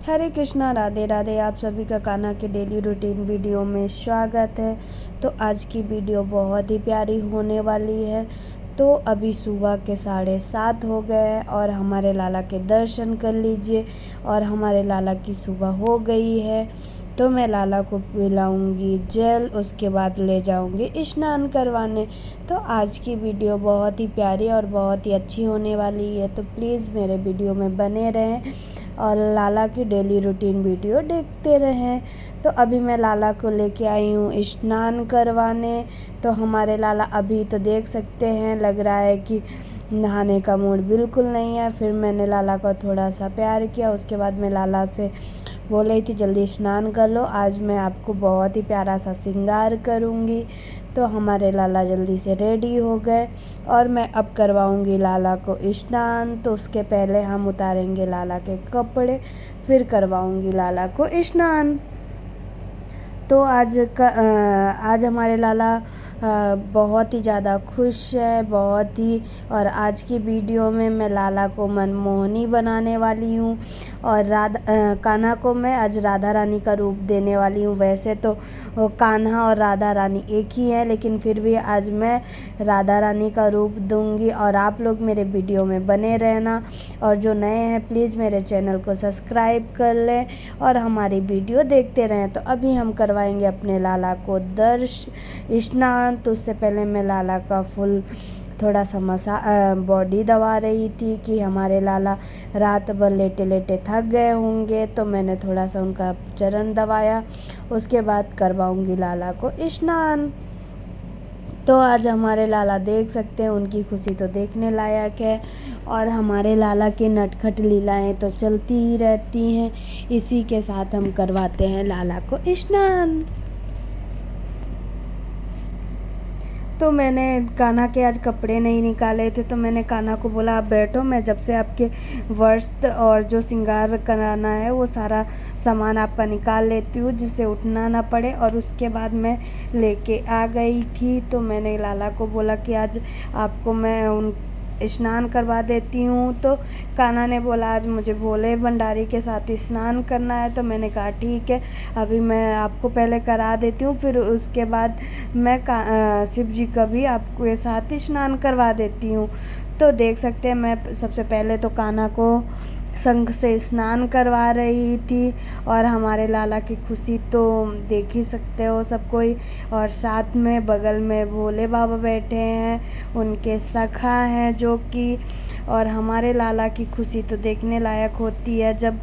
हरे कृष्णा, राधे राधे। आप सभी का कान्हा के डेली रूटीन वीडियो में स्वागत है। तो आज की वीडियो बहुत ही प्यारी होने वाली है। तो अभी सुबह के 7:30 हो गए हैं और हमारे लाला के दर्शन कर लीजिए। और हमारे लाला की सुबह हो गई है, तो मैं लाला को पिलाऊंगी जल, उसके बाद ले जाऊंगी स्नान करवाने। तो आज की वीडियो बहुत ही प्यारी और बहुत ही अच्छी होने वाली है, तो प्लीज़ मेरे वीडियो में बने रहें और लाला की डेली रूटीन वीडियो देखते रहें। तो अभी मैं लाला को लेके आई हूँ स्नान करवाने। तो हमारे लाला अभी तो देख सकते हैं, लग रहा है कि नहाने का मूड बिल्कुल नहीं है। फिर मैंने लाला को थोड़ा सा प्यार किया। उसके बाद मैं लाला से बोल रही थी जल्दी स्नान कर लो, आज मैं आपको बहुत ही प्यारा सा श्रृंगार करूँगी। तो हमारे लाला जल्दी से रेडी हो गए और मैं अब करवाऊँगी लाला को स्नान। तो उसके पहले हम उतारेंगे लाला के कपड़े, फिर करवाऊँगी लाला को स्नान। तो आज हमारे लाला बहुत ही ज़्यादा खुश है, बहुत ही। और आज की वीडियो में मैं लाला को मनमोहनी बनाने वाली हूँ और कान्हा को मैं आज राधा रानी का रूप देने वाली हूँ। वैसे तो कान्हा और राधा रानी एक ही है, लेकिन फिर भी आज मैं राधा रानी का रूप दूँगी। और आप लोग मेरे वीडियो में बने रहना, और जो नए हैं प्लीज़ मेरे चैनल को सब्सक्राइब कर लें और हमारी वीडियो देखते रहें। तो अभी हम करवाएंगे अपने लाला को स्नान। तो उससे पहले मैं लाला का फुल थोड़ा सा बॉडी दबा रही थी कि हमारे लाला रात भर लेटे लेटे थक गए होंगे। तो मैंने थोड़ा सा उनका चरण दबाया, उसके बाद करवाऊंगी लाला को स्नान। तो आज हमारे लाला देख सकते हैं, उनकी खुशी तो देखने लायक है। और हमारे लाला की नटखट लीलाएं तो चलती ही रहती हैं। इसी के साथ हम करवाते हैं लाला को स्नान। तो मैंने कान्हा के आज कपड़े नहीं निकाले थे, तो मैंने कान्हा को बोला आप बैठो, मैं जब से आपके वस्त्र और जो श्रृंगार कराना है वो सारा सामान आपका निकाल लेती हूँ, जिससे उठना ना पड़े। और उसके बाद मैं लेके आ गई थी। तो मैंने लाला को बोला कि आज आपको मैं स्नान करवा देती हूँ। तो कान्हा ने बोला आज मुझे भोले भंडारी के साथ स्नान करना है। तो मैंने कहा ठीक है, अभी मैं आपको पहले करा देती हूँ, फिर उसके बाद मैं शिव जी का भी आपके साथ स्नान करवा देती हूँ। तो देख सकते हैं, मैं सबसे पहले तो कान्हा को संग से स्नान करवा रही थी। और हमारे लाला की खुशी तो देख ही सकते हो सब कोई। और साथ में बगल में भोले बाबा बैठे हैं, उनके सखा हैं जो कि। और हमारे लाला की खुशी तो देखने लायक होती है जब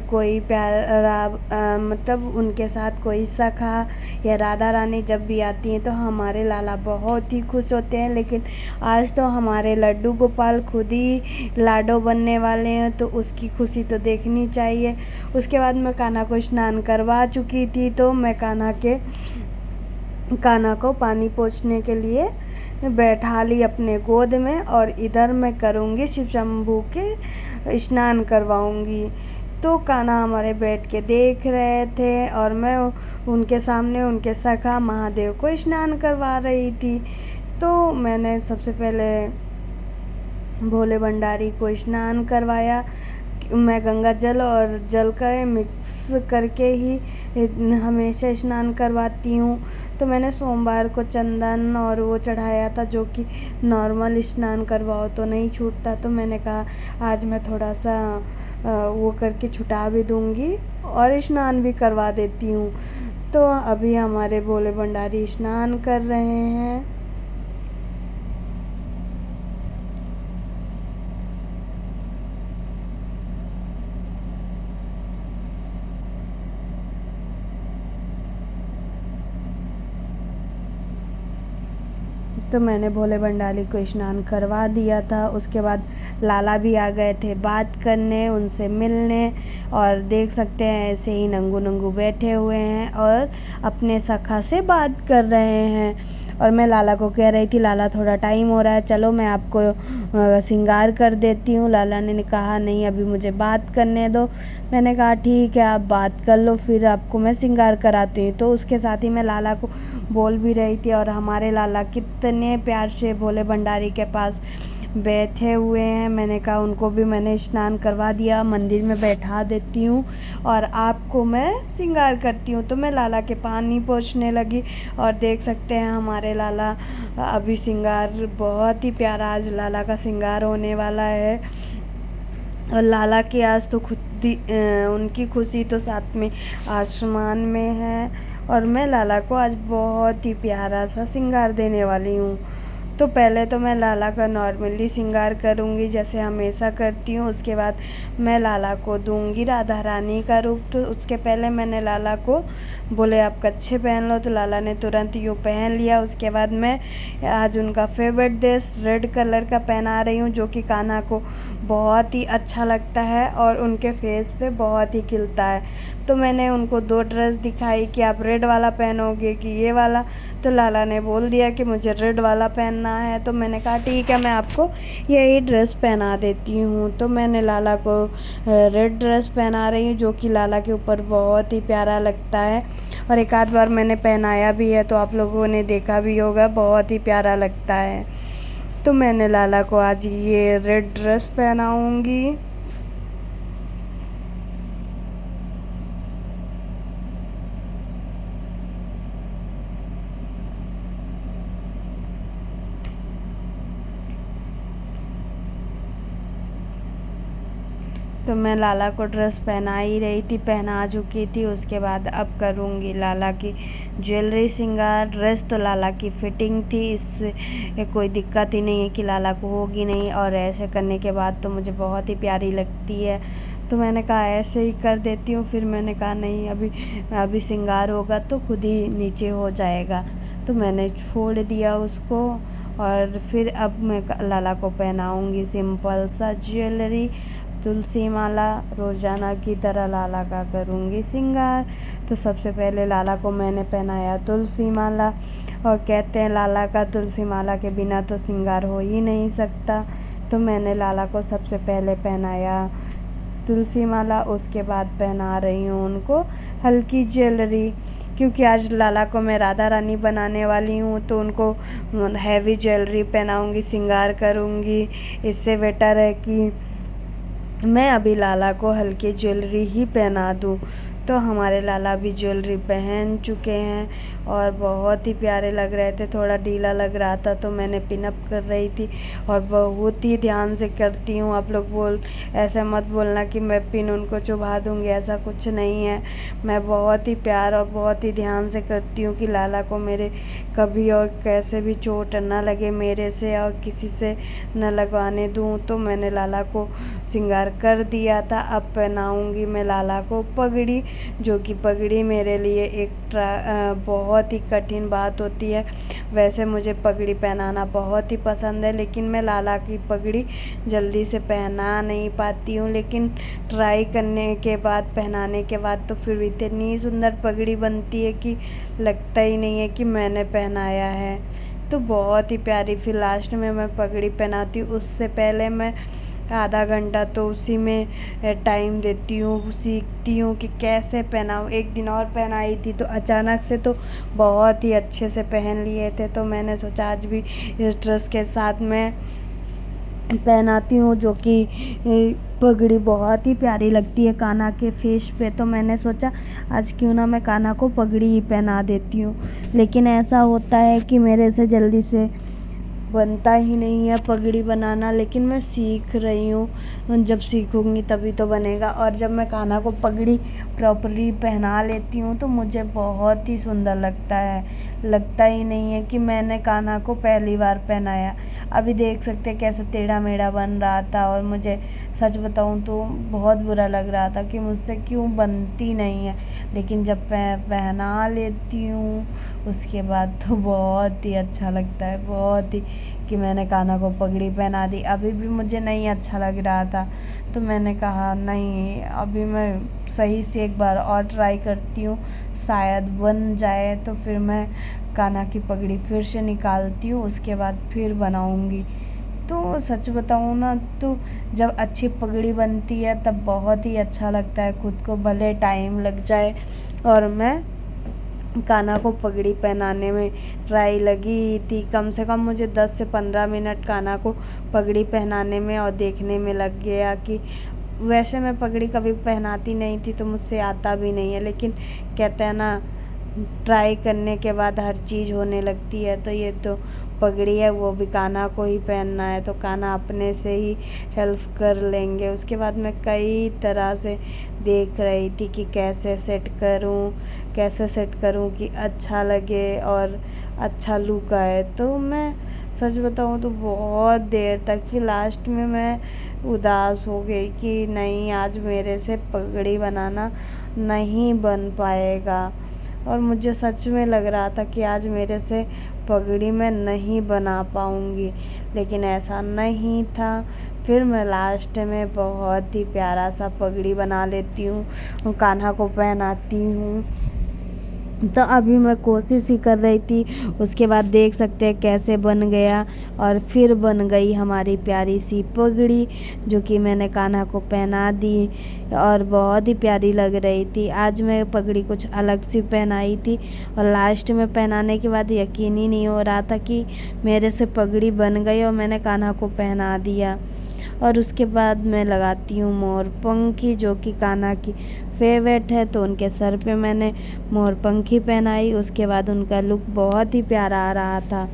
कोई प्यारा मतलब उनके साथ कोई सखा या राधा रानी जब भी आती हैं तो हमारे लाला बहुत ही खुश होते हैं। लेकिन आज तो हमारे लड्डू गोपाल खुद ही लाडो बनने वाले हैं, तो उसकी खुशी तो देखनी चाहिए। उसके बाद मैं कान्हा को स्नान करवा चुकी थी, तो मैं कान्हा को पानी पोंछने के लिए बैठा ली अपने गोद में। और इधर मैं करूँगी शिव शंभू के स्नान करवाऊँगी। तो कान्हा हमारे बैठ के देख रहे थे और मैं उनके सामने उनके सखा महादेव को स्नान करवा रही थी। तो मैंने सबसे पहले भोले भंडारी को स्नान करवाया। मैं गंगा जल और जल का मिक्स करके ही हमेशा स्नान करवाती हूँ। तो मैंने सोमवार को चंदन और वो चढ़ाया था, जो कि नॉर्मल स्नान करवाओ तो नहीं छूटता। तो मैंने कहा आज मैं थोड़ा सा वो करके छुटा भी दूँगी और स्नान भी करवा देती हूँ। तो अभी हमारे भोले भंडारी स्नान कर रहे हैं। तो मैंने भोले भंडारी को स्नान करवा दिया था। उसके बाद लाला भी आ गए थे बात करने, उनसे मिलने। और देख सकते हैं ऐसे ही नंगू नंगू बैठे हुए हैं और अपने सखा से बात कर रहे हैं। और मैं लाला को कह रही थी लाला थोड़ा टाइम हो रहा है, चलो मैं आपको श्रृंगार कर देती हूँ। लाला ने कहा नहीं अभी मुझे बात करने दो। मैंने कहा ठीक है आप बात कर लो, फिर आपको मैं श्रृंगार कराती हूँ। तो उसके साथ ही मैं लाला को बोल भी रही थी। और हमारे लाला कितने प्यार से भोले भंडारी के पास बैठे हुए हैं। मैंने कहा उनको भी मैंने स्नान करवा दिया, मंदिर में बैठा देती हूँ और आपको मैं श्रृंगार करती हूँ। तो मैं लाला के पानी पोंछने लगी और देख सकते हैं हमारे लाला अभी श्रृंगार बहुत ही प्यारा आज लाला का श्रृंगार होने वाला है। और लाला की आज तो उनकी खुशी तो साथ में आसमान में है और मैं लाला को आज बहुत ही प्यारा सा श्रृंगार देने वाली हूँ। तो पहले तो मैं लाला का नॉर्मली श्रृंगार करूँगी जैसे हमेशा करती हूँ। उसके बाद मैं लाला को दूँगी राधा रानी का रूप। तो उसके पहले मैंने लाला को बोले आप कच्छे पहन लो, तो लाला ने तुरंत यूँ पहन लिया। उसके बाद मैं आज उनका फेवरेट ड्रेस रेड कलर का पहना रही हूँ, जो कि कान्हा को बहुत ही अच्छा लगता है और उनके फेस पे बहुत ही खिलता है। तो मैंने उनको 2 ड्रेस दिखाई कि आप रेड वाला पहनोगे कि ये वाला। तो लाला ने बोल दिया कि मुझे रेड वाला पहनना है। तो मैंने कहा ठीक है, मैं आपको यही ड्रेस पहना देती हूँ। तो मैंने लाला को रेड ड्रेस पहना रही हूँ, जो कि लाला के ऊपर बहुत ही प्यारा लगता है और एक आध बार मैंने पहनाया भी है, तो आप लोगों ने देखा भी होगा, बहुत ही प्यारा लगता है। तो मैंने लाला को आज ये रेड ड्रेस पहनाऊँगी। तो मैं लाला को ड्रेस पहना ही रही थी, पहना चुकी थी। उसके बाद अब करूँगी लाला की ज्वेलरी श्रृंगार। ड्रेस तो लाला की फिटिंग थी, इससे कोई दिक्कत ही नहीं है कि लाला को होगी नहीं, और ऐसे करने के बाद तो मुझे बहुत ही प्यारी लगती है। तो मैंने कहा ऐसे ही कर देती हूँ। फिर मैंने कहा नहीं, अभी श्रृंगार होगा तो खुद ही नीचे हो जाएगा। तो मैंने छोड़ दिया उसको और फिर अब मैं लाला को पहनाऊँगी सिंपल सा ज्वेलरी, तुलसी माला। रोज़ाना की तरह लाला का करूँगी श्रृंगार। तो सबसे पहले लाला को मैंने पहनाया तुलसी माला, और कहते हैं लाला का तुलसी माला के बिना तो श्रृंगार हो ही नहीं सकता। तो मैंने लाला को सबसे पहले पहनाया तुलसी माला, उसके बाद पहना रही हूँ उनको हल्की ज्वेलरी, क्योंकि आज लाला को मैं राधा रानी बनाने वाली हूँ। तो उनको हैवी ज्वेलरी पहनाऊँगी, श्रृंगार करूँगी। इससे बेटर है कि मैं अभी लाला को हल्की ज्वेलरी ही पहना दूँ। तो हमारे लाला भी ज्वेलरी पहन चुके हैं और बहुत ही प्यारे लग रहे थे। थोड़ा ढीला लग रहा था तो मैंने पिन अप कर रही थी और बहुत ही ध्यान से करती हूँ। आप लोग ऐसे मत बोलना कि मैं पिन उनको चुभा दूँगी, ऐसा कुछ नहीं है। मैं बहुत ही प्यार और बहुत ही ध्यान से करती हूँ कि लाला को मेरे कभी और कैसे भी चोट ना लगे मेरे से और किसी से न लगवाने दूँ। तो मैंने लाला को श्रृंगार कर दिया था। अब पहनाऊँगी मैं लाला को पगड़ी, जो कि पगड़ी मेरे लिए एक बहुत ही कठिन बात होती है। वैसे मुझे पगड़ी पहनाना बहुत ही पसंद है, लेकिन मैं लाला की पगड़ी जल्दी से पहना नहीं पाती हूँ। लेकिन ट्राई करने के बाद, पहनाने के बाद तो फिर इतनी सुंदर पगड़ी बनती है कि लगता ही नहीं है कि मैंने पहनाया है। तो बहुत ही प्यारी। फिर लास्ट में मैं पगड़ी पहनाती हूँ, उससे पहले मैं आधा घंटा तो उसी में टाइम देती हूँ, सीखती हूँ कि कैसे पहनाऊँ। एक दिन और पहनाई थी तो अचानक से तो बहुत ही अच्छे से पहन लिए थे। तो मैंने सोचा आज भी इस ड्रेस के साथ मैं पहनाती हूँ, जो कि पगड़ी बहुत ही प्यारी लगती है कान्हा के फेस पे। तो मैंने सोचा आज क्यों ना मैं कान्हा को पगड़ी ही पहना देती हूँ। लेकिन ऐसा होता है कि मेरे से जल्दी से बनता ही नहीं है पगड़ी बनाना, लेकिन मैं सीख रही हूँ। जब सीखूँगी तभी तो बनेगा। और जब मैं कान्हा को पगड़ी प्रॉपरली पहना लेती हूँ तो मुझे बहुत ही सुंदर लगता है। लगता ही नहीं है कि मैंने कान्हा को पहली बार पहनाया। अभी देख सकते हैं कैसे टेढ़ा मेढ़ा बन रहा था और मुझे सच बताऊँ तो बहुत बुरा लग रहा था कि मुझसे क्यों बनती नहीं है। लेकिन जब मैं पहना लेती हूँ उसके बाद तो बहुत ही अच्छा लगता है, बहुत ही, कि मैंने कान्हा को पगड़ी पहना दी। अभी भी मुझे नहीं अच्छा लग रहा था तो मैंने कहा नहीं, अभी मैं सही से एक बार और ट्राई करती हूँ, शायद बन जाए। तो फिर मैं कान्हा की पगड़ी फिर से निकालती हूँ, उसके बाद फिर बनाऊँगी। तो सच बताऊँ ना तो जब अच्छी पगड़ी बनती है तब बहुत ही अच्छा लगता है खुद को, भले टाइम लग जाए। और मैं कान्हा को पगड़ी पहनाने में ट्राई लगी थी। कम से कम मुझे 10 से 15 मिनट कान्हा को पगड़ी पहनाने में और देखने में लग गया कि वैसे मैं पगड़ी कभी पहनाती नहीं थी तो मुझसे आता भी नहीं है, लेकिन कहते हैं ना ट्राई करने के बाद हर चीज़ होने लगती है। तो ये तो पगड़ी है, वो भी कान्हा को ही पहनना है तो कान्हा अपने से ही हेल्प कर लेंगे। उसके बाद मैं कई तरह से देख रही थी कि कैसे सेट करूं कि अच्छा लगे और अच्छा लुक आए। तो मैं सच बताऊं तो बहुत देर तक, फिर लास्ट में मैं उदास हो गई कि नहीं, आज मेरे से पगड़ी बनाना नहीं बन पाएगा। और मुझे सच में लग रहा था कि आज मेरे से पगड़ी मैं नहीं बना पाऊँगी, लेकिन ऐसा नहीं था। फिर मैं लास्ट में बहुत ही प्यारा सा पगड़ी बना लेती हूँ, कान्हा को पहनाती हूँ। तो अभी मैं कोशिश ही कर रही थी, उसके बाद देख सकते हैं कैसे बन गया। और फिर बन गई हमारी प्यारी सी पगड़ी, जो कि मैंने कान्हा को पहना दी और बहुत ही प्यारी लग रही थी। आज मैं पगड़ी कुछ अलग सी पहनाई थी और लास्ट में पहनाने के बाद यकीन ही नहीं हो रहा था कि मेरे से पगड़ी बन गई और मैंने कान्हा को पहना दिया। और उसके बाद मैं लगाती हूँ मोरपंखी, जो कि कान्हा की फेवरेट है, तो उनके सर पे मैंने मोरपंखी पहनाई। उसके बाद उनका लुक बहुत ही प्यारा आ रहा था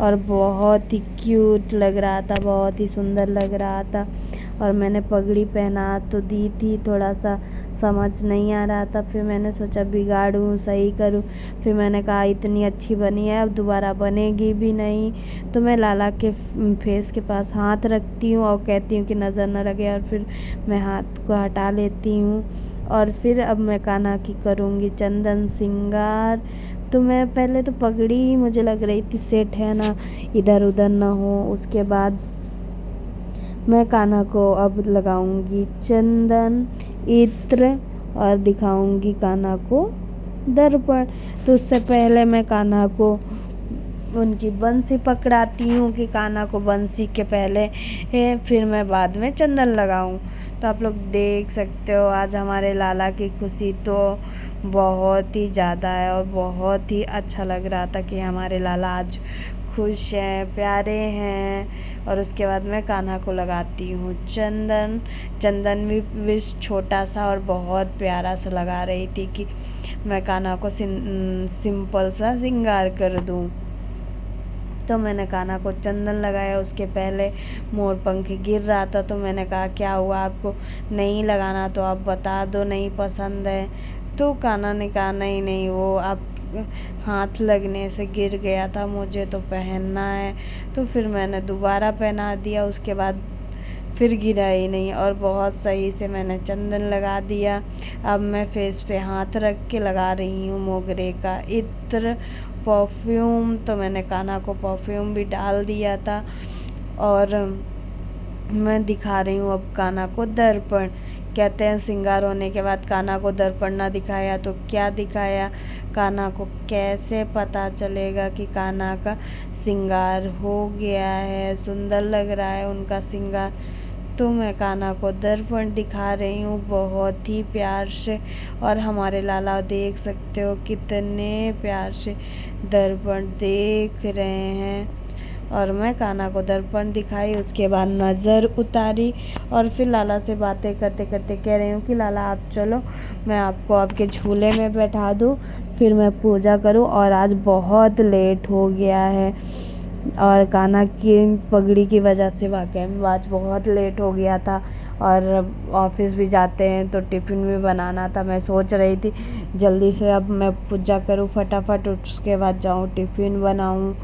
और बहुत ही क्यूट लग रहा था, बहुत ही सुंदर लग रहा था। और मैंने पगड़ी पहना तो दी थी, थोड़ा सा समझ नहीं आ रहा था, फिर मैंने सोचा बिगाड़ूं सही करूं। फिर मैंने कहा इतनी अच्छी बनी है, अब दोबारा बनेगी भी नहीं। तो मैं लाला के फेस के पास हाथ रखती हूँ और कहती हूँ कि नज़र न लगे, और फिर मैं हाथ को हटा लेती हूँ। और फिर अब मैं कान्हा की करूँगी चंदन श्रृंगार। तो मैं पहले तो पगड़ी ही मुझे लग रही थी सेट है ना, इधर उधर ना हो। उसके बाद मैं कान्हा को अब लगाऊंगी चंदन इत्र और दिखाऊंगी कान्हा को दर्पण। तो उससे पहले मैं कान्हा को उनकी बंसी पकड़ाती हूँ कि कान्हा को बंसी के पहले फिर मैं बाद में चंदन लगाऊं। तो आप लोग देख सकते हो आज हमारे लाला की खुशी तो बहुत ही ज़्यादा है और बहुत ही अच्छा लग रहा था कि हमारे लाला आज खुश हैं, प्यारे हैं। और उसके बाद मैं कान्हा को लगाती हूँ चंदन भी छोटा सा और बहुत प्यारा सा लगा रही थी कि मैं कान्हा को सिंपल सा श्रृंगार कर दूँ। तो मैंने कान्हा को चंदन लगाया। उसके पहले मोरपंखी गिर रहा था, तो मैंने कहा क्या हुआ, आपको नहीं लगाना तो आप बता दो, नहीं पसंद है। तो कान्हा ने कहा नहीं नहीं, वो आप हाथ लगने से गिर गया था, मुझे तो पहनना है। तो फिर मैंने दोबारा पहना दिया। उसके बाद फिर गिरा ही नहीं और बहुत सही से मैंने चंदन लगा दिया। अब मैं फेस पे हाथ रख के लगा रही हूँ मोगरे का इत्र परफ्यूम। तो मैंने कान्हा को परफ्यूम भी डाल दिया था और मैं दिखा रही हूँ अब कान्हा को दर्पण। कहते हैं श्रृंगार होने के बाद कान्हा को दर्पण ना दिखाया तो क्या दिखाया। कान्हा को कैसे पता चलेगा कि कान्हा का श्रृंगार हो गया है, सुंदर लग रहा है उनका श्रृंगार। तो मैं कान्हा को दर्पण दिखा रही हूँ बहुत ही प्यार से। और हमारे लाला देख सकते हो कितने प्यार से दर्पण देख रहे हैं। और मैं कान्हा को दर्पण दिखाई, उसके बाद नज़र उतारी और फिर लाला से बातें करते करते कह रही हूँ कि लाला आप चलो, मैं आपको आपके झूले में बैठा दूँ, फिर मैं पूजा करूँ। और आज बहुत लेट हो गया है और कान्हा की पगड़ी की वजह से वाकई में आज बहुत लेट हो गया था और ऑफिस भी जाते हैं तो टिफ़िन भी बनाना था। मैं सोच रही थी जल्दी से अब मैं पूजा करूँ फटाफट, उसके बाद जाऊँ टिफ़िन बनाऊँ।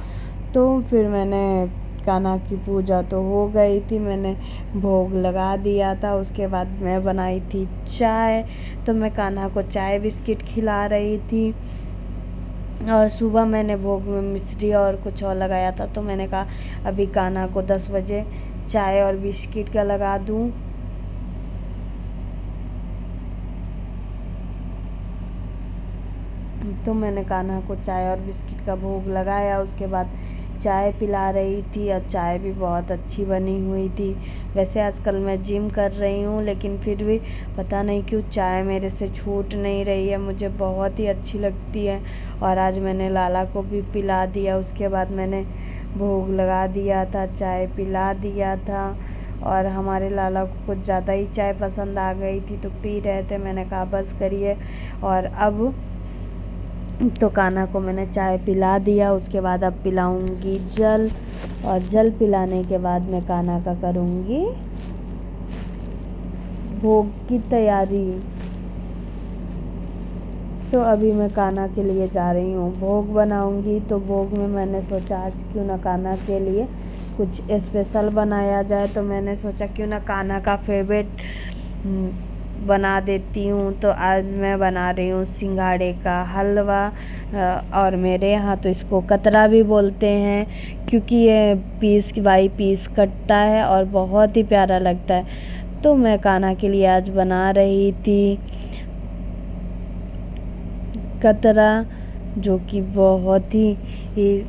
तो फिर मैंने कान्हा की पूजा तो हो गई थी, मैंने भोग लगा दिया था। उसके बाद मैं बनाई थी चाय, तो मैं कान्हा को चाय बिस्किट खिला रही थी। और सुबह मैंने भोग में मिश्री और कुछ और लगाया था, तो मैंने कहा अभी कान्हा को 10 बजे चाय और बिस्किट का लगा दूँ। तो मैंने कान्हा को चाय और बिस्किट का भोग लगाया। उसके बाद चाय पिला रही थी और चाय भी बहुत अच्छी बनी हुई थी। वैसे आजकल मैं जिम कर रही हूँ, लेकिन फिर भी पता नहीं क्यों चाय मेरे से छूट नहीं रही है, मुझे बहुत ही अच्छी लगती है। और आज मैंने लाला को भी पिला दिया, उसके बाद मैंने भोग लगा दिया था, चाय पिला दिया था। और हमारे लाला को कुछ ज़्यादा ही चाय पसंद आ गई थी तो पी रहे थे। मैंने कहा बस करिए। और अब तो कान्हा को मैंने चाय पिला दिया, उसके बाद अब पिलाऊंगी जल, और जल पिलाने के बाद मैं कान्हा का करूंगी भोग की तैयारी। तो अभी मैं कान्हा के लिए जा रही हूँ, भोग बनाऊंगी। तो भोग में मैंने सोचा आज क्यों ना कान्हा के लिए कुछ स्पेशल बनाया जाए, तो मैंने सोचा क्यों ना कान्हा का फेवरेट बना देती हूँ। तो आज मैं बना रही हूँ सिंघाड़े का हलवा, और मेरे यहाँ तो इसको कतरा भी बोलते हैं, क्योंकि ये पीस बाई पीस कटता है और बहुत ही प्यारा लगता है। तो मैं कान्हा के लिए आज बना रही थी कतरा, जो कि बहुत ही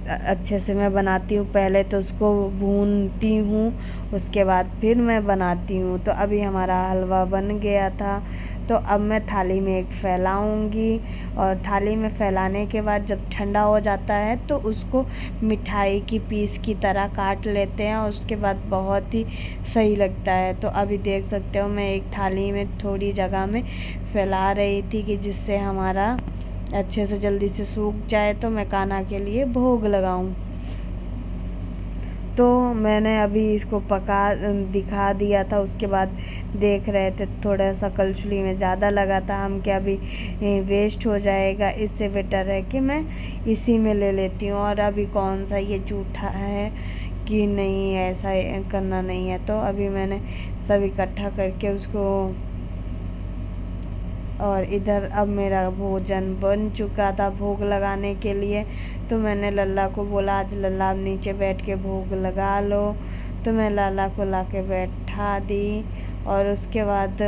अच्छे से मैं बनाती हूँ। पहले तो उसको भूनती हूँ, उसके बाद फिर मैं बनाती हूँ। तो अभी हमारा हलवा बन गया था, तो अब मैं थाली में एक फैलाऊंगी, और थाली में फैलाने के बाद जब ठंडा हो जाता है तो उसको मिठाई की पीस की तरह काट लेते हैं, और उसके बाद बहुत ही सही लगता है। तो अभी देख सकते हो मैं एक थाली में थोड़ी जगह में फैला रही थी कि जिससे हमारा अच्छे से जल्दी से सूख जाए, तो मैं कान्हा के लिए भोग लगाऊं। तो मैंने अभी इसको दिखा दिया था, उसके बाद देख रहे थे थोड़ा सा कलछुली में ज़्यादा लगा था, हम क्या अभी वेस्ट हो जाएगा, इससे बेटर है कि मैं इसी में ले लेती हूँ। और अभी कौन सा ये जूठा है कि नहीं, ऐसा करना नहीं है। तो अभी मैंने सब इकट्ठा करके उसको, और इधर अब मेरा भोजन बन चुका था भोग लगाने के लिए। तो मैंने लल्ला को बोला आज लल्ला आप नीचे बैठ के भोग लगा लो। तो मैं लाला को ला के बैठा दी, और उसके बाद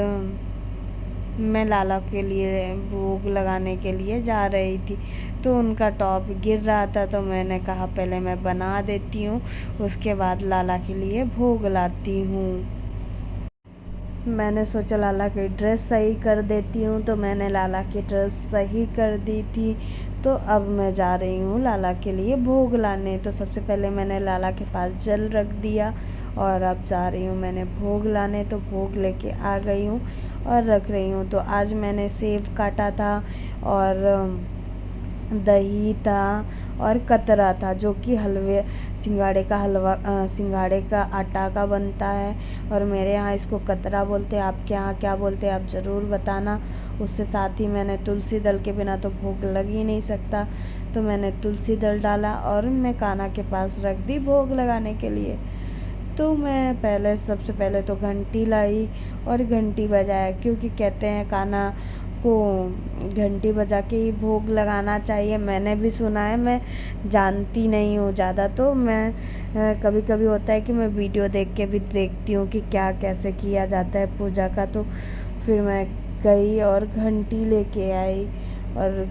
मैं लाला के लिए भोग लगाने के लिए जा रही थी। तो उनका टॉप गिर रहा था, तो मैंने कहा पहले मैं बना देती हूँ, उसके बाद लाला के लिए भोग लाती हूँ। मैंने सोचा लाला की ड्रेस सही कर देती हूँ, तो मैंने लाला की ड्रेस सही कर दी थी। तो अब मैं जा रही हूँ लाला के लिए भोग लाने। तो सबसे पहले मैंने लाला के पास जल रख दिया, और अब जा रही हूँ मैंने भोग लाने। तो भोग लेके आ गई हूँ और रख रही हूँ। तो आज मैंने सेब काटा था, और दही था, और कतरा था, जो कि सिंघाड़े का हलवा, सिंघाड़े का आटा का बनता है। और मेरे यहाँ इसको कतरा बोलते हैं, आपके यहाँ क्या बोलते हैं आप ज़रूर बताना। उससे साथ ही मैंने तुलसी दल के बिना तो भोग लग ही नहीं सकता, तो मैंने तुलसी दल डाला और मैं कान्हा के पास रख दी भोग लगाने के लिए। तो मैं सबसे पहले तो घंटी लाई और घंटी बजाया, क्योंकि कहते हैं कान्हा को घंटी बजा के ही भोग लगाना चाहिए। मैंने भी सुना है, मैं जानती नहीं हूँ ज़्यादा। तो मैं कभी कभी होता है कि मैं वीडियो देख के भी देखती हूँ कि क्या कैसे किया जाता है पूजा का। तो फिर मैं गई और घंटी लेके आई, और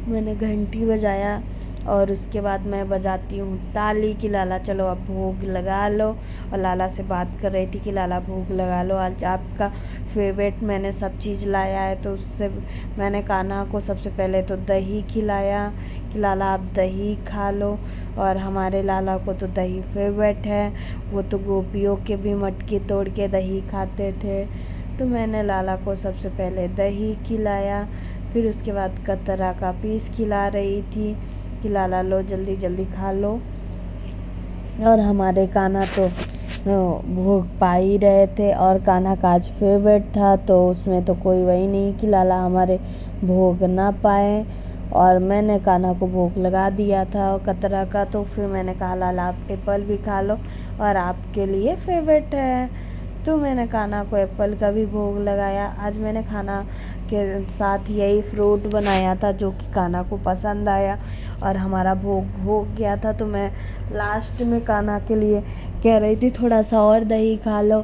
मैंने घंटी बजाया, और उसके बाद मैं बजाती हूँ ताली कि लाला चलो अब भोग लगा लो। और लाला से बात कर रही थी कि लाला भोग लगा लो, आज आपका फेवरेट मैंने सब चीज़ लाया है। तो उससे मैंने कान्हा को सबसे पहले तो दही खिलाया कि लाला आप दही खा लो, और हमारे लाला को तो दही फेवरेट है, वो तो गोपियों के भी मटकी तोड़ के दही खाते थे। तो मैंने लाला को सबसे पहले दही खिलाया, फिर उसके बाद कतरा का पीस खिला रही थी कि लाला लो जल्दी जल्दी खा लो। और हमारे कान्हा तो भोग पा ही रहे थे, और कान्हा का आज फेवरेट था, तो उसमें तो कोई वही नहीं कि लाला हमारे भोग ना पाए। और मैंने कान्हा को भोग लगा दिया था कतरा का। तो फिर मैंने कहा लाला आप एप्पल भी खा लो, और आपके लिए फेवरेट है। तो मैंने कान्हा को एप्पल का भी भोग लगाया। आज मैंने खाना के साथ यही फ्रूट बनाया था, जो कि कान्हा को पसंद आया। और हमारा भोग हो गया था। तो मैं लास्ट में कान्हा के लिए कह रही थी थोड़ा सा और दही खा लो,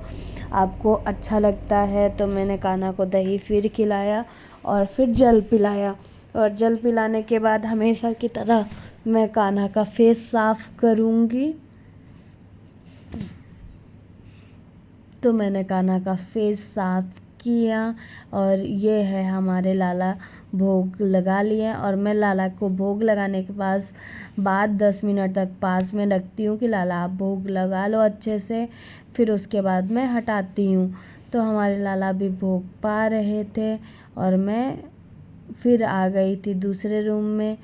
आपको अच्छा लगता है। तो मैंने कान्हा को दही फिर खिलाया और फिर जल पिलाया। और जल पिलाने के बाद हमेशा की तरह मैं कान्हा का फेस साफ करूँगी। तो मैंने कान्हा का फेस साफ किया और ये है हमारे लाला भोग लगा लिए। और मैं लाला को भोग लगाने के बाद 10 मिनट तक पास में रखती हूँ कि लाला आप भोग लगा लो अच्छे से, फिर उसके बाद मैं हटाती हूँ। तो हमारे लाला भी भोग पा रहे थे और मैं फिर आ गई थी दूसरे रूम में।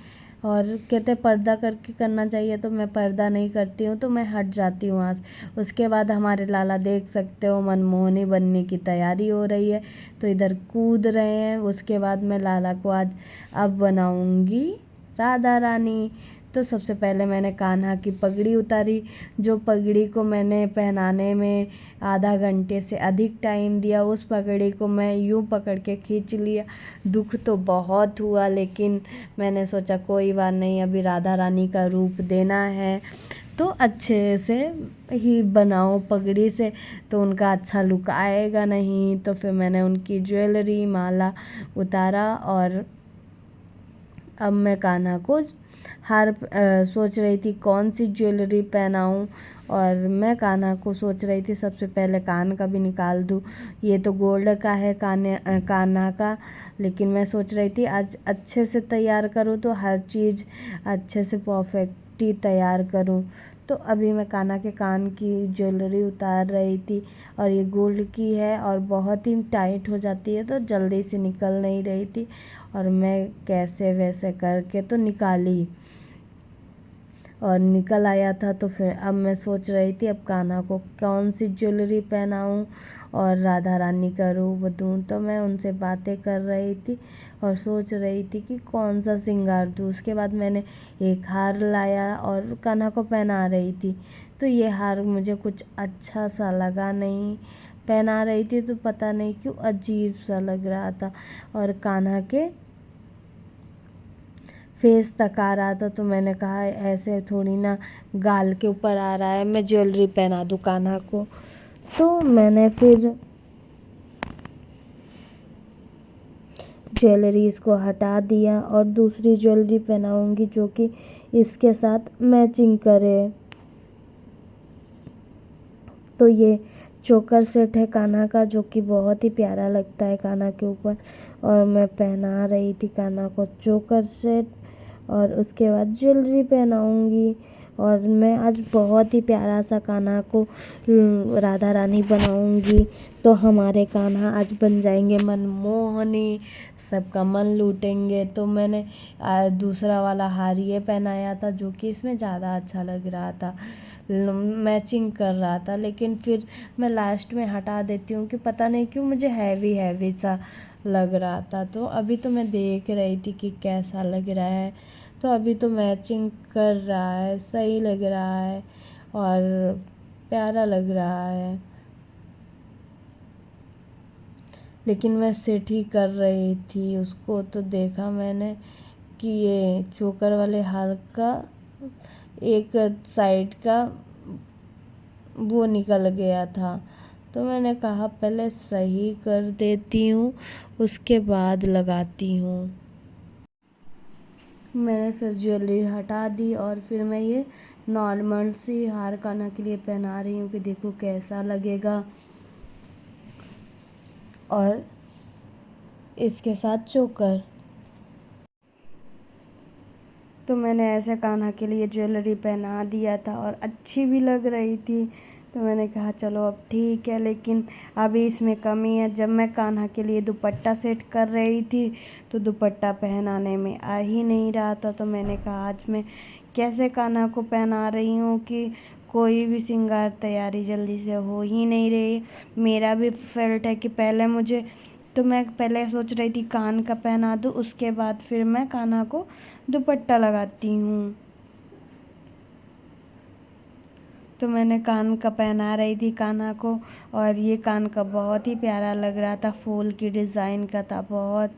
और कहते पर्दा करके करना चाहिए, तो मैं पर्दा नहीं करती हूँ, तो मैं हट जाती हूँ आज। उसके बाद हमारे लाला देख सकते हो मनमोहनी बनने की तैयारी हो रही है, तो इधर कूद रहे हैं। उसके बाद मैं लाला को आज अब बनाऊँगी राधा रानी। तो सबसे पहले मैंने कान्हा की पगड़ी उतारी, जो पगड़ी को मैंने पहनाने में आधा घंटे से अधिक टाइम दिया, उस पगड़ी को मैं यूँ पकड़ के खींच लिया। दुख तो बहुत हुआ, लेकिन मैंने सोचा कोई बात नहीं, अभी राधा रानी का रूप देना है तो अच्छे से ही बनाओ पगड़ी से, तो उनका अच्छा लुक आएगा नहीं। तो फिर मैंने उनकी ज्वेलरी माला उतारा और अब मैं कान्हा को सोच रही थी कौन सी ज्वेलरी पहनाऊँ। और मैं कान्हा को सोच रही थी सबसे पहले कान का भी निकाल दूँ, ये तो गोल्ड का है कान्हा का, लेकिन मैं सोच रही थी आज अच्छे से तैयार करूँ, तो हर चीज़ अच्छे से परफेक्ट ही तैयार करूँ। तो अभी मैं कान्हा के कान की ज्वेलरी उतार रही थी और ये गोल्ड की है और बहुत ही टाइट हो जाती है, तो जल्दी से निकल नहीं रही थी और मैं कैसे वैसे करके तो निकाली और निकल आया था। तो फिर अब मैं सोच रही थी अब कान्हा को कौन सी ज्वेलरी पहनाऊँ और राधा रानी का रूप दूँ। तो मैं उनसे बातें कर रही थी और सोच रही थी कि कौन सा श्रृंगार दूँ। उसके बाद मैंने एक हार लाया और कान्हा को पहना रही थी, तो ये हार मुझे कुछ अच्छा सा लगा नहीं। पहना रही थी तो पता नहीं क्यों अजीब सा लग रहा था और कान्हा के फेस तक आ रहा था। तो मैंने कहा ऐसे थोड़ी ना गाल के ऊपर आ रहा है, मैं ज्वेलरी पहना दूँ कान्हा को। तो मैंने फिर ज्वेलरीज को हटा दिया और दूसरी ज्वेलरी पहनाऊंगी जो कि इसके साथ मैचिंग करे। तो ये चोकर सेट है कान्हा का, जो कि बहुत ही प्यारा लगता है कान्हा के ऊपर, और मैं पहना रही थी कान्हा को चोकर सेट और उसके बाद ज्वेलरी पहनाऊंगी। और मैं आज बहुत ही प्यारा सा कान्हा को राधा रानी बनाऊंगी, तो हमारे कान्हा आज बन जाएंगे मनमोहनी, सबका मन लूटेंगे। तो मैंने दूसरा वाला हार ये पहनाया था जो कि इसमें ज़्यादा अच्छा लग रहा था, मैचिंग कर रहा था, लेकिन फिर मैं लास्ट में हटा देती हूँ कि पता नहीं क्यों मुझे हैवी हैवी सा लग रहा था। तो अभी तो मैं देख रही थी कि कैसा लग रहा है, तो अभी तो मैचिंग कर रहा है, सही लग रहा है और प्यारा लग रहा है। लेकिन मैं सेट ही कर रही थी उसको, तो देखा मैंने कि ये चोकर वाले हार का एक साइड का वो निकल गया था। तो मैंने कहा पहले सही कर देती हूँ, उसके बाद लगाती हूँ। मैंने फिर ज्वेलरी हटा दी और फिर मैं ये नॉर्मल सी हार कान्हा के लिए पहना रही हूँ कि देखो कैसा लगेगा। और इसके साथ चोकर, तो मैंने ऐसे कान्हा के लिए ज्वेलरी पहना दिया था और अच्छी भी लग रही थी। तो मैंने कहा चलो अब ठीक है, लेकिन अभी इसमें कमी है। जब मैं कान्हा के लिए दुपट्टा सेट कर रही थी तो दुपट्टा पहनाने में आ ही नहीं रहा था। तो मैंने कहा आज मैं कैसे कान्हा को पहना रही हूँ कि कोई भी श्रृंगार तैयारी जल्दी से हो ही नहीं रही। मेरा भी फेल्ट है कि मैं पहले सोच रही थी कान का पहना दूँ, उसके बाद फिर मैं कान्हा को दुपट्टा लगाती हूँ। तो मैंने कान का पहना रही थी कान्हा को, और ये कान का बहुत ही प्यारा लग रहा था, फूल की डिज़ाइन का था, बहुत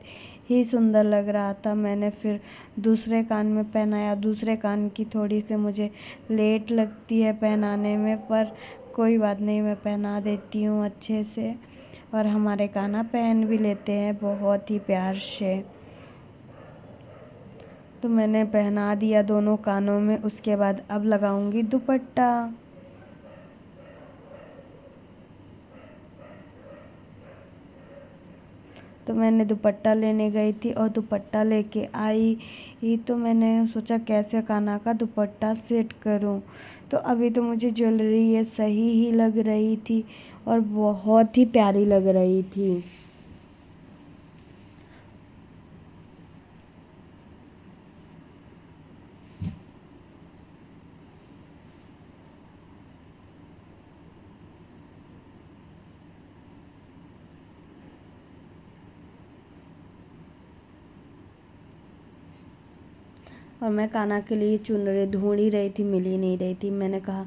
ही सुंदर लग रहा था। मैंने फिर दूसरे कान में पहनाया। दूसरे कान की थोड़ी सी मुझे लेट लगती है पहनाने में, पर कोई बात नहीं, मैं पहना देती हूँ अच्छे से। और हमारे कान्हा पहन भी लेते हैं बहुत ही प्यार से। तो मैंने पहना दिया दोनों कानों में। उसके बाद अब लगाऊंगी दुपट्टा। तो मैंने दुपट्टा लेने गई थी और दुपट्टा लेके आई तो मैंने सोचा कैसे कान्हा का दुपट्टा सेट करूं। तो अभी तो मुझे ज्वेलरी ये सही ही लग रही थी और बहुत ही प्यारी लग रही थी। और मैं कान्हा के लिए चुनरी ढूंढ ही रही थी, मिल ही नहीं रही थी। मैंने कहा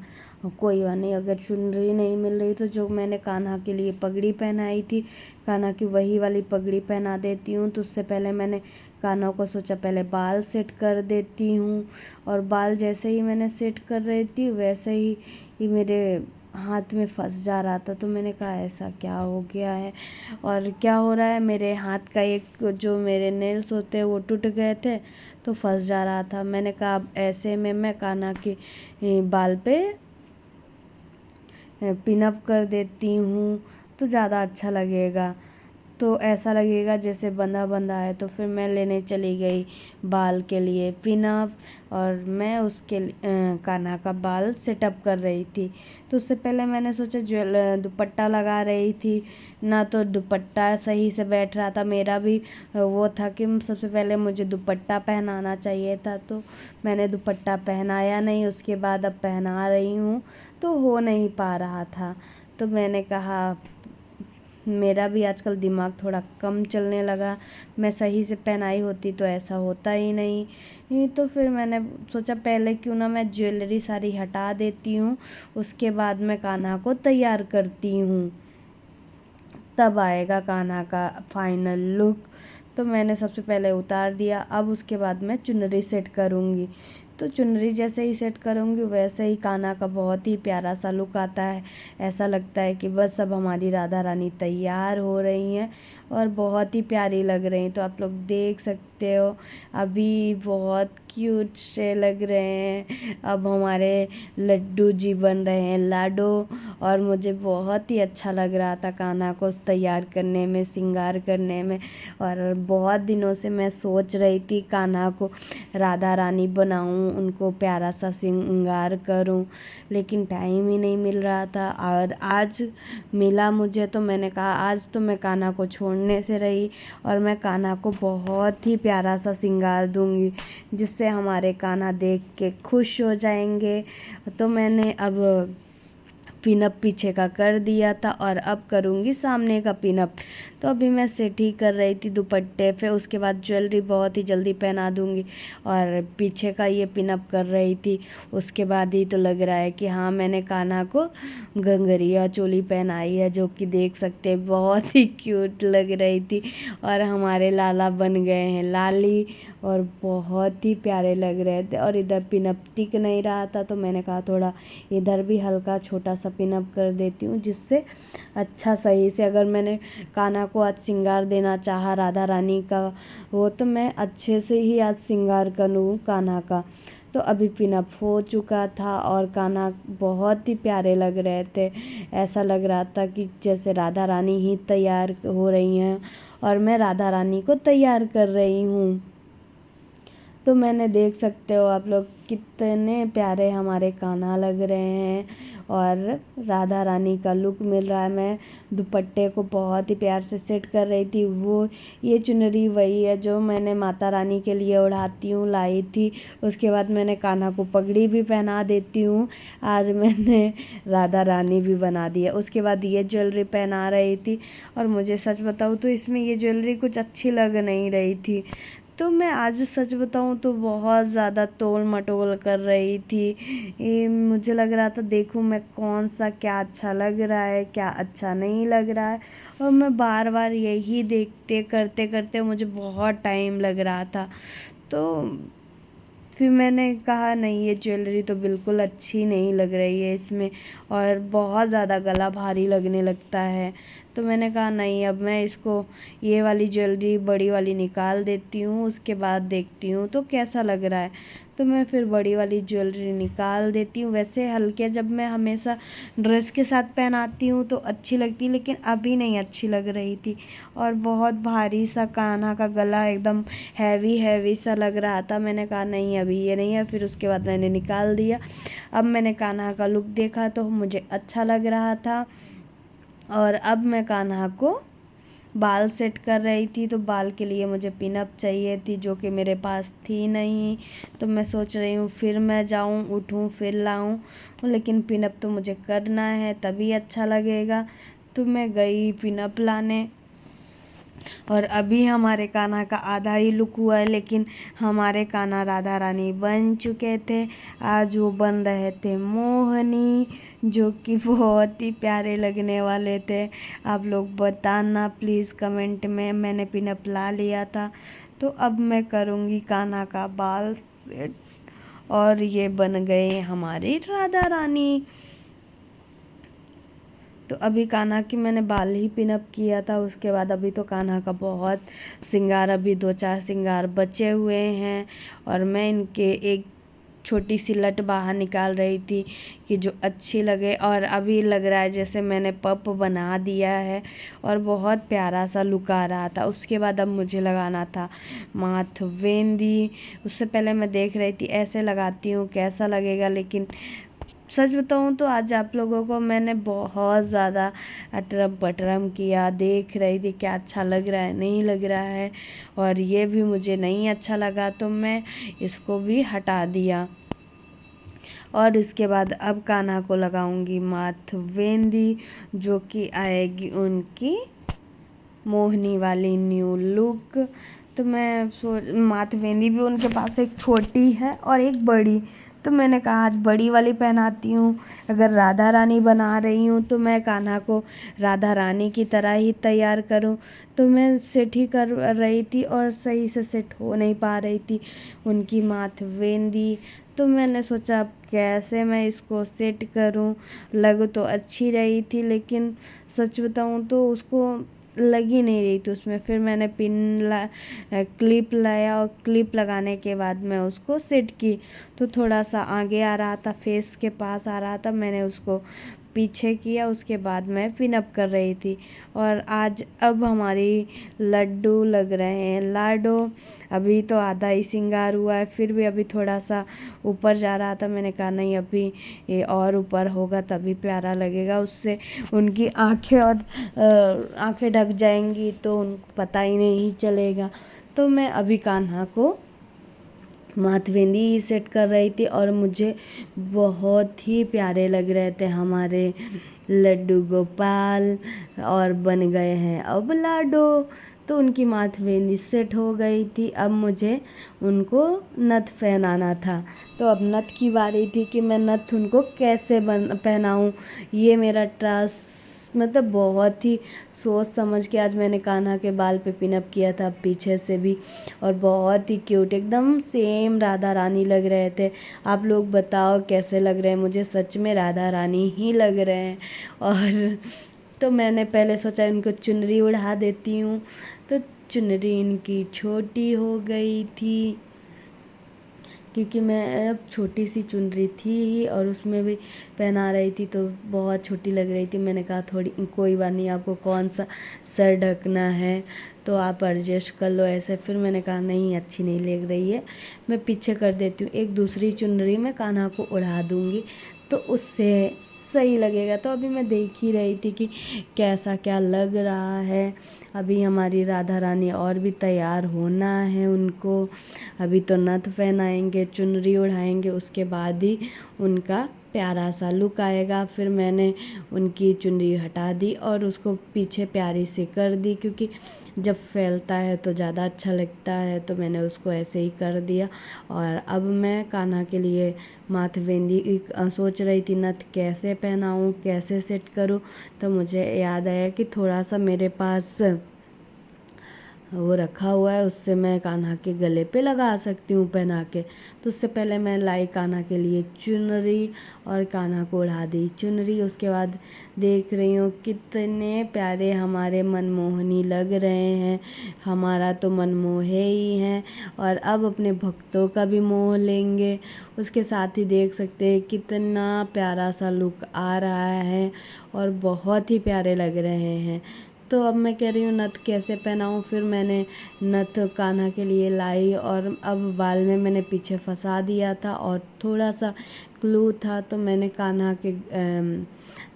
कोई बात नहीं, अगर चुनरी नहीं मिल रही तो जो मैंने कान्हा के लिए पगड़ी पहनाई थी, कान्हा की वही वाली पगड़ी पहना देती हूँ। तो उससे पहले मैंने कान्हा को सोचा पहले बाल सेट कर देती हूँ। और बाल जैसे ही मैंने सेट कर रही थी वैसे ही मेरे हाथ में फंस जा रहा था। तो मैंने कहा ऐसा क्या हो गया है और क्या हो रहा है। मेरे हाथ का एक जो मेरे नेल्स होते हैं वो टूट गए थे तो फंस जा रहा था। मैंने कहा अब ऐसे में मैं कान्हा के बाल पे पिनअप कर देती हूँ तो ज़्यादा अच्छा लगेगा, तो ऐसा लगेगा जैसे बंधा बंधा है। तो फिर मैं लेने चली गई बाल के लिए पिनअप और मैं उसके कान्हा का बाल सेटअप कर रही थी। तो उससे पहले मैंने सोचा दुपट्टा लगा रही थी ना, तो दुपट्टा सही से बैठ रहा था। मेरा भी वो था कि सबसे पहले मुझे दुपट्टा पहनाना चाहिए था, तो मैंने दुपट्टा पहनाया नहीं। उसके बाद अब पहना रही हूँ तो हो नहीं पा रहा था। तो मैंने कहा मेरा भी आजकल दिमाग थोड़ा कम चलने लगा, मैं सही से पहनाई होती तो ऐसा होता ही नहीं। तो फिर मैंने सोचा पहले क्यों ना मैं ज्वेलरी सारी हटा देती हूँ, उसके बाद मैं कान्हा को तैयार करती हूँ, तब आएगा कान्हा का फाइनल लुक। तो मैंने सबसे पहले उतार दिया। अब उसके बाद मैं चुनरी सेट करूँगी। तो चुनरी जैसे ही सेट करूँगी वैसे ही कान्हा का बहुत ही प्यारा सा लुक आता है। ऐसा लगता है कि बस अब हमारी राधा रानी तैयार हो रही हैं और बहुत ही प्यारी लग रही हैं। तो आप लोग देख सकते हो अभी बहुत क्यूट से लग रहे हैं। अब हमारे लड्डू जी बन रहे हैं लाडो। और मुझे बहुत ही अच्छा लग रहा था कान्हा को तैयार करने में, श्रृंगार करने में। और बहुत दिनों से मैं सोच रही थी कान्हा को राधा रानी बनाऊं, उनको प्यारा सा श्रृंगार करूं, लेकिन टाइम ही नहीं मिल रहा था। और आज मिला मुझे तो मैंने कहा आज तो मैं कान्हा को छोड़ने से रही और मैं कान्हा को बहुत ही प्यारा सा श्रृंगार दूंगी जिससे हमारे कान्हा देख के खुश हो जाएंगे। तो मैंने अब पिनअप पीछे का कर दिया था और अब करूँगी सामने का पिनअप। तो अभी मैं सेट ही कर रही थी दुपट्टे पे, उसके बाद ज्वेलरी बहुत ही जल्दी पहना दूँगी और पीछे का ये पिनअप कर रही थी। उसके बाद ही तो लग रहा है कि हाँ मैंने कान्हा को घंघरिया चोली पहनाई है, जो कि देख सकते हैं बहुत ही क्यूट लग रही थी। और हमारे लाला बन गए हैं लाली और बहुत ही प्यारे लग रहे थे। और इधर पिनअप टिक नहीं रहा था तो मैंने कहा थोड़ा इधर भी हल्का छोटा सा पिनअप कर देती हूँ, जिससे अच्छा सही से अगर मैंने कान्हा को आज श्रृंगार देना चाहा राधा रानी का वो, तो मैं अच्छे से ही आज श्रृंगार करूँ कान्हा का। तो अभी पिनअप हो चुका था और कान्हा बहुत ही प्यारे लग रहे थे। ऐसा लग रहा था कि जैसे राधा रानी ही तैयार हो रही हैं और मैं राधा रानी को तैयार कर रही हूँ। तो मैंने देख सकते हो आप लोग कितने प्यारे हमारे कान्हा लग रहे हैं और राधा रानी का लुक मिल रहा है। मैं दुपट्टे को बहुत ही प्यार से सेट कर रही थी। वो ये चुनरी वही है जो मैंने माता रानी के लिए ओढ़ाती हूँ लाई थी। उसके बाद मैंने कान्हा को पगड़ी भी पहना देती हूँ। आज मैंने राधा रानी भी बना दी है। उसके बाद ये ज्वेलरी पहना रही थी और मुझे सच बताऊँ तो इसमें ये ज्वेलरी कुछ अच्छी लग नहीं रही थी। तो मैं आज सच बताऊँ तो बहुत ज़्यादा तोल मटोल कर रही थी। मुझे लग रहा था देखूँ मैं कौन सा क्या अच्छा लग रहा है, क्या अच्छा नहीं लग रहा है, और मैं बार बार यही देखते करते करते मुझे बहुत टाइम लग रहा था। तो फिर मैंने कहा नहीं, ये ज्वेलरी तो बिल्कुल अच्छी नहीं लग रही है इसमें, और बहुत ज़्यादा गला भारी लगने लगता है। तो मैंने कहा नहीं, अब मैं इसको ये वाली ज्वेलरी बड़ी वाली निकाल देती हूँ, उसके बाद देखती हूँ तो कैसा लग रहा है। तो मैं फिर बड़ी वाली ज्वेलरी निकाल देती हूँ। वैसे हल्के जब मैं हमेशा ड्रेस के साथ पहनाती हूँ तो अच्छी लगती, लेकिन अभी नहीं अच्छी लग रही थी, और बहुत भारी सा कान्हा का गला एकदम हैवी हैवी सा लग रहा था। मैंने कहा नहीं, अभी ये नहीं है। फिर उसके बाद मैंने निकाल दिया। अब मैंने कान्हा का लुक देखा तो मुझे अच्छा लग रहा था, और अब मैं कान्हा को बाल सेट कर रही थी। तो बाल के लिए मुझे पिनअप चाहिए थी, जो कि मेरे पास थी नहीं। तो मैं सोच रही हूँ फिर मैं जाऊँ, उठूँ, फिर लाऊँ, लेकिन पिनअप तो मुझे करना है तभी अच्छा लगेगा। तो मैं गई पिनअप लाने, और अभी हमारे कान्हा का आधा ही लुक हुआ है, लेकिन हमारे कान्हा राधा रानी बन चुके थे। आज वो बन रहे थे मोहनी, जो कि बहुत ही प्यारे लगने वाले थे। आप लोग बताना प्लीज़ कमेंट में। मैंने पिनअप ला लिया था, तो अब मैं करूँगी कान्हा का बाल सेट, और ये बन गए हमारी राधा रानी। तो अभी कान्हा की मैंने बाल ही पिनअप किया था, उसके बाद अभी तो कान्हा का बहुत श्रृंगार, अभी 2-4 श्रृंगार बचे हुए हैं, और मैं इनके एक छोटी सी लट बाहर निकाल रही थी कि जो अच्छी लगे। और अभी लग रहा है जैसे मैंने पप बना दिया है, और बहुत प्यारा सा लुक आ रहा था। उसके बाद अब मुझे लगाना था माथ वेंदी। उससे पहले मैं देख रही थी ऐसे लगाती हूँ कैसा लगेगा, लेकिन सच बताऊँ तो आज आप लोगों को मैंने बहुत ज़्यादा अटरम पटरम किया, देख रही थी क्या अच्छा लग रहा है नहीं लग रहा है, और ये भी मुझे नहीं अच्छा लगा तो मैं इसको भी हटा दिया। और उसके बाद अब कान्हा को लगाऊंगी माथ वेंदी, जो कि आएगी उनकी मोहनी वाली न्यू लुक। तो मैं माथ वेंदी भी उनके पास एक छोटी है और एक बड़ी, तो मैंने कहा आज बड़ी वाली पहनाती हूँ। अगर राधा रानी बना रही हूँ तो मैं कान्हा को राधा रानी की तरह ही तैयार करूँ। तो मैं सेट ही कर रही थी और सही से सेट हो नहीं पा रही थी उनकी माथ वेंदी। तो मैंने सोचा अब कैसे मैं इसको सेट करूँ। लग तो अच्छी रही थी, लेकिन सच बताऊँ तो उसको लग ही नहीं रही थी उसमें। फिर मैंने क्लिप लाया, और क्लिप लगाने के बाद मैं उसको सेट की तो थोड़ा सा आगे आ रहा था, फेस के पास आ रहा था। मैंने उसको पीछे किया, उसके बाद मैं पिनअप कर रही थी। और आज अब हमारी लड्डू लग रहे हैं लाडो। अभी तो आधा ही श्रृंगार हुआ है, फिर भी अभी थोड़ा सा ऊपर जा रहा था। मैंने कहा नहीं, अभी ये और ऊपर होगा तभी प्यारा लगेगा। उससे उनकी आँखें और आँखें ढक जाएंगी तो उनको पता ही नहीं चलेगा। तो मैं अभी कान्हा को माथवेंदी ही सेट कर रही थी, और मुझे बहुत ही प्यारे लग रहे थे हमारे लड्डू गोपाल, और बन गए हैं अब लाडो। तो उनकी माथवेंदी सेट हो गई थी। अब मुझे उनको नथ पहनाना था। तो अब नथ की बारी थी कि मैं नथ उनको कैसे पहनाऊँ। ये मेरा टास्क मतलब बहुत ही सोच समझ के आज मैंने कान्हा के बाल पे पिनअप किया था पीछे से भी, और बहुत ही क्यूट एकदम सेम राधा रानी लग रहे थे। आप लोग बताओ कैसे लग रहे हैं। मुझे सच में राधा रानी ही लग रहे हैं। और तो मैंने पहले सोचा इनको चुनरी उड़ा देती हूँ, तो चुनरी इनकी छोटी हो गई थी, क्योंकि मैं अब छोटी सी चुनरी थी ही और उसमें भी पहना रही थी तो बहुत छोटी लग रही थी। मैंने कहा थोड़ी कोई बात नहीं, आपको कौन सा सर ढकना है तो आप एडजस्ट कर लो ऐसे। फिर मैंने कहा नहीं, अच्छी नहीं लग रही है, मैं पीछे कर देती हूँ। एक दूसरी चुनरी में कान्हा को उड़ा दूँगी तो उससे सही लगेगा। तो अभी मैं देख ही रही थी कि कैसा क्या लग रहा है। अभी हमारी राधा रानी और भी तैयार होना है उनको। अभी तो नथ पहनाएंगे, चुनरी उड़ाएंगे, उसके बाद ही उनका प्यारा सा लुक आएगा। फिर मैंने उनकी चुनरी हटा दी और उसको पीछे प्यारी सी कर दी, क्योंकि जब फैलता है तो ज़्यादा अच्छा लगता है, तो मैंने उसको ऐसे ही कर दिया। और अब मैं कान्हा के लिए माथे बिंदी सोच रही थी नथ कैसे पहनाऊँ, कैसे सेट करूँ। तो मुझे याद आया कि थोड़ा सा मेरे पास वो रखा हुआ है, उससे मैं कान्हा के गले पे लगा सकती हूँ पहना के। तो उससे पहले मैं लाई कान्हा के लिए चुनरी और कान्हा को ओढ़ा दी चुनरी। उसके बाद देख रही हूँ कितने प्यारे हमारे मनमोहनी लग रहे हैं। हमारा तो मन मोहे ही हैं और अब अपने भक्तों का भी मोह लेंगे। उसके साथ ही देख सकते हैं कितना प्यारा सा लुक आ रहा है और बहुत ही प्यारे लग रहे हैं। तो अब मैं कह रही हूँ नथ कैसे पहनाऊँ। फिर मैंने नथ कान्हा के लिए लाई और अब बाल में मैंने पीछे फंसा दिया था और थोड़ा सा क्लू था, तो मैंने कान्हा के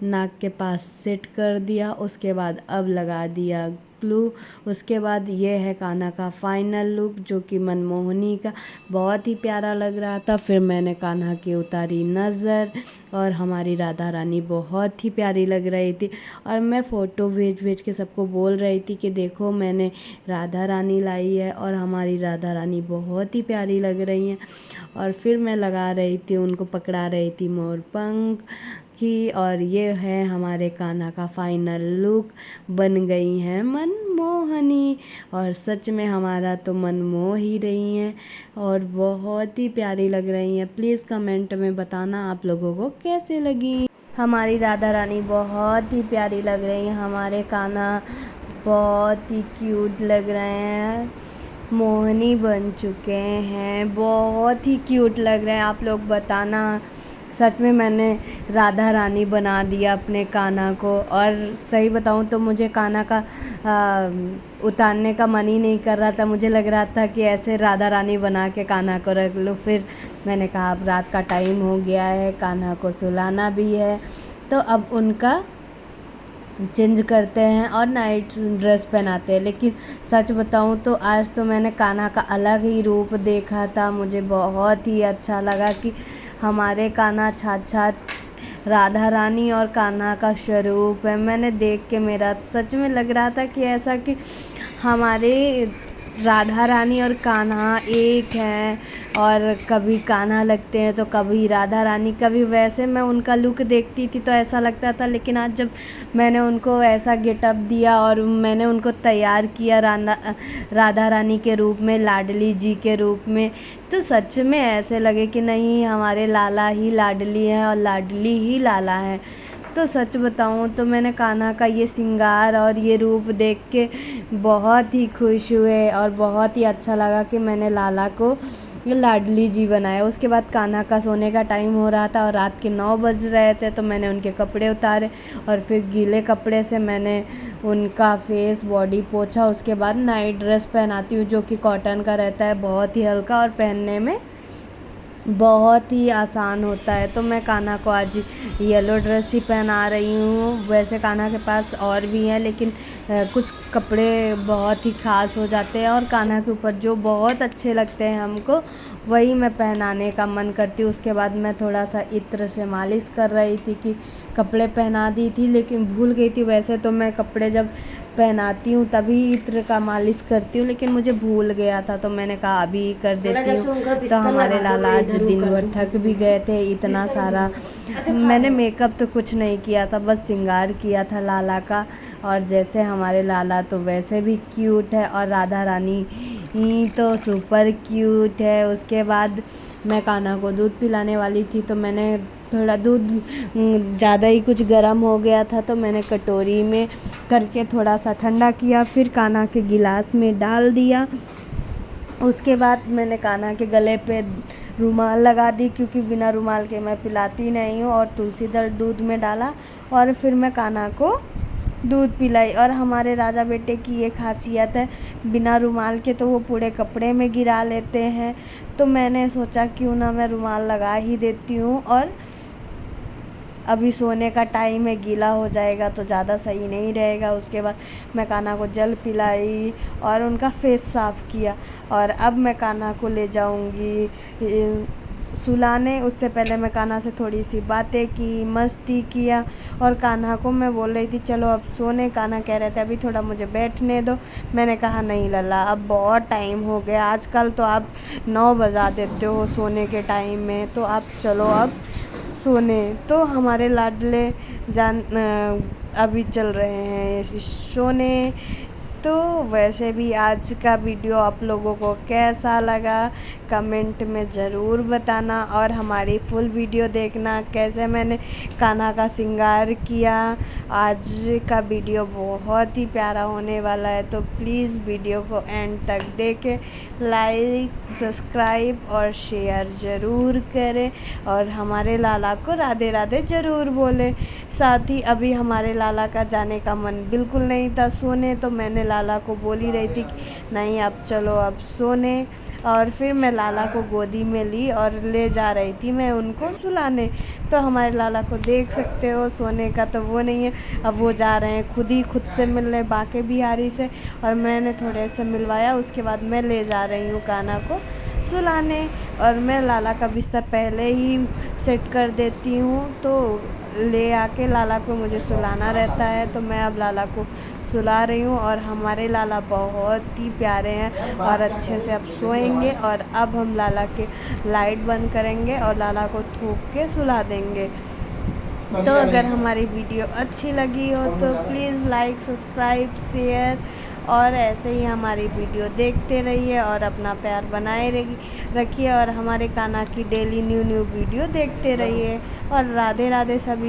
नाक के पास सेट कर दिया। उसके बाद अब लगा दिया क्लू। उसके बाद ये है कान्हा का फाइनल लुक, जो कि मनमोहनी का बहुत ही प्यारा लग रहा था। फिर मैंने कान्हा की उतारी नज़र और हमारी राधा रानी बहुत ही प्यारी लग रही थी। और मैं फ़ोटो भेज के सबको बोल रही थी कि देखो मैंने राधा रानी लाई है और हमारी राधा रानी बहुत ही प्यारी लग रही हैं। और फिर मैं लगा रही थी, उनको पकड़ा रही थी मोर पंख की। और ये है हमारे कान्हा का फाइनल लुक। बन गई हैं मनमोहनी और सच में हमारा तो मन मोह ही रही हैं और बहुत ही प्यारी लग रही हैं। प्लीज़ कमेंट में बताना आप लोगों को कैसे लगी। हमारी राधा रानी बहुत ही प्यारी लग रही हैं, हमारे कान्हा बहुत ही क्यूट लग रहे हैं, मोहनी बन चुके हैं, बहुत ही क्यूट लग रहे हैं। आप लोग बताना, सच में मैंने राधा रानी बना दिया अपने कान्हा को। और सही बताऊं तो मुझे कान्हा का उतारने का मन ही नहीं कर रहा था। मुझे लग रहा था कि ऐसे राधा रानी बना के कान्हा को रख लूँ। फिर मैंने कहा अब रात का टाइम हो गया है, कान्हा को सुलाना भी है, तो अब उनका चेंज करते हैं और नाइट ड्रेस पहनाते हैं। लेकिन सच बताऊं तो आज तो मैंने कान्हा का अलग ही रूप देखा था। मुझे बहुत ही अच्छा लगा कि हमारे कान्हा साक्षात राधा रानी और कान्हा का स्वरूप है। मैंने देख के मेरा सच में लग रहा था कि ऐसा कि हमारे राधा रानी और कान्हा एक हैं, और कभी कान्हा लगते हैं तो कभी राधा रानी। कभी वैसे मैं उनका लुक देखती थी तो ऐसा लगता था, लेकिन आज जब मैंने उनको ऐसा गेटअप दिया और मैंने उनको तैयार किया राधा रानी के रूप में, लाडली जी के रूप में, तो सच में ऐसे लगे कि नहीं हमारे लाला ही लाडली हैं और लाडली ही लाला हैं। तो सच बताऊं तो मैंने कान्हा का ये श्रृंगार और ये रूप देख के बहुत ही खुश हुए और बहुत ही अच्छा लगा कि मैंने लाला को लाडली जी बनाया। उसके बाद कान्हा का सोने का टाइम हो रहा था और रात के 9 बज रहे थे, तो मैंने उनके कपड़े उतारे और फिर गीले कपड़े से मैंने उनका फेस बॉडी पोंछा। उसके बाद नाइट ड्रेस पहनाती हूँ जो कि कॉटन का रहता है, बहुत ही हल्का और पहनने में बहुत ही आसान होता है। तो मैं कान्हा को आज येलो ड्रेस ही पहना रही हूँ। वैसे कान्हा के पास और भी हैं, लेकिन कुछ कपड़े बहुत ही ख़ास हो जाते हैं और कान्हा के ऊपर जो बहुत अच्छे लगते हैं हमको, वही मैं पहनाने का मन करती हूँ। उसके बाद मैं थोड़ा सा इत्र से मालिश कर रही थी कि कपड़े पहना दी थी, लेकिन भूल गई थी। वैसे तो मैं कपड़े जब पहनाती हूँ तभी इत्र का मालिश करती हूँ, लेकिन मुझे भूल गया था, तो मैंने कहा अभी कर देती हूँ। तो हमारे लाला आज दिन भर थक भी गए थे, इतना सारा मैंने मेकअप तो कुछ नहीं किया था, बस श्रृंगार किया था लाला का। और जैसे हमारे लाला तो वैसे भी क्यूट है और राधा रानी तो सुपर क्यूट है। उसके बाद मैं कान्हा को दूध पिलाने वाली थी, तो मैंने थोड़ा दूध ज़्यादा ही कुछ गर्म हो गया था, तो मैंने कटोरी में करके थोड़ा सा ठंडा किया, फिर कान्हा के गिलास में डाल दिया। उसके बाद मैंने कान्हा के गले पे रुमाल लगा दी, क्योंकि बिना रुमाल के मैं पिलाती नहीं हूँ, और तुलसी दल दूध में डाला और फिर मैं कान्हा को दूध पिलाई। और हमारे राजा बेटे की ये खासियत है, बिना रुमाल के तो वो पूरे कपड़े में गिरा लेते हैं, तो मैंने सोचा क्यों ना मैं रुमाल लगा ही देती हूँ। और अभी सोने का टाइम है, गीला हो जाएगा तो ज़्यादा सही नहीं रहेगा। उसके बाद मैं कान्हा को जल पिलाई और उनका फेस साफ़ किया, और अब मैं कान्हा को ले जाऊंगी सुलाने। उससे पहले मैं कान्हा से थोड़ी सी बातें की, मस्ती किया और कान्हा को मैं बोल रही थी चलो अब सोने। कान्हा कह रहे थे अभी थोड़ा मुझे बैठने दो। मैंने कहा नहीं लल्ला, अब बहुत टाइम हो गया, आजकल तो आप 9 बजा देते हो सोने के टाइम में, तो आप चलो अब सोने। तो हमारे लाडले जान अभी चल रहे हैं सोने। तो वैसे भी आज का वीडियो आप लोगों को कैसा लगा कमेंट में ज़रूर बताना, और हमारी फुल वीडियो देखना कैसे मैंने कान्हा का श्रृंगार किया। आज का वीडियो बहुत ही प्यारा होने वाला है, तो प्लीज़ वीडियो को एंड तक देखें, लाइक सब्सक्राइब और शेयर ज़रूर करें, और हमारे लाला को राधे राधे ज़रूर बोलें। साथ ही अभी हमारे लाला का जाने का मन बिल्कुल नहीं था सोने, तो मैंने लाला को बोल ही रही थी कि नहीं अब चलो अब सोने। और फिर मैं लाला को गोदी में ली और ले जा रही थी मैं उनको सुलाने। तो हमारे लाला को देख सकते हो, सोने का तो वो नहीं है, अब वो जा रहे हैं खुद से मिलने बांके बिहारी से, और मैंने थोड़े से मिलवाया। उसके बाद मैं ले जा रही हूँ कान्हा को सुलाने, और मैं लाला का बिस्तर पहले ही सेट कर देती हूँ, तो ले आके लाला को मुझे सुलाना रहता है। तो मैं अब लाला को सुला रही हूँ, और हमारे लाला बहुत ही प्यारे हैं और अच्छे से अब सोएंगे। और अब हम लाला के लाइट बंद करेंगे और लाला को थूक के सुला देंगे। तो अगर हमारी वीडियो अच्छी लगी हो तो प्लीज़ लाइक सब्सक्राइब शेयर, और ऐसे ही हमारी वीडियो देखते रहिए और अपना प्यार बनाए रखिए, और हमारे कान्हा की डेली न्यू वीडियो देखते रहिए। और राधे राधे सभी।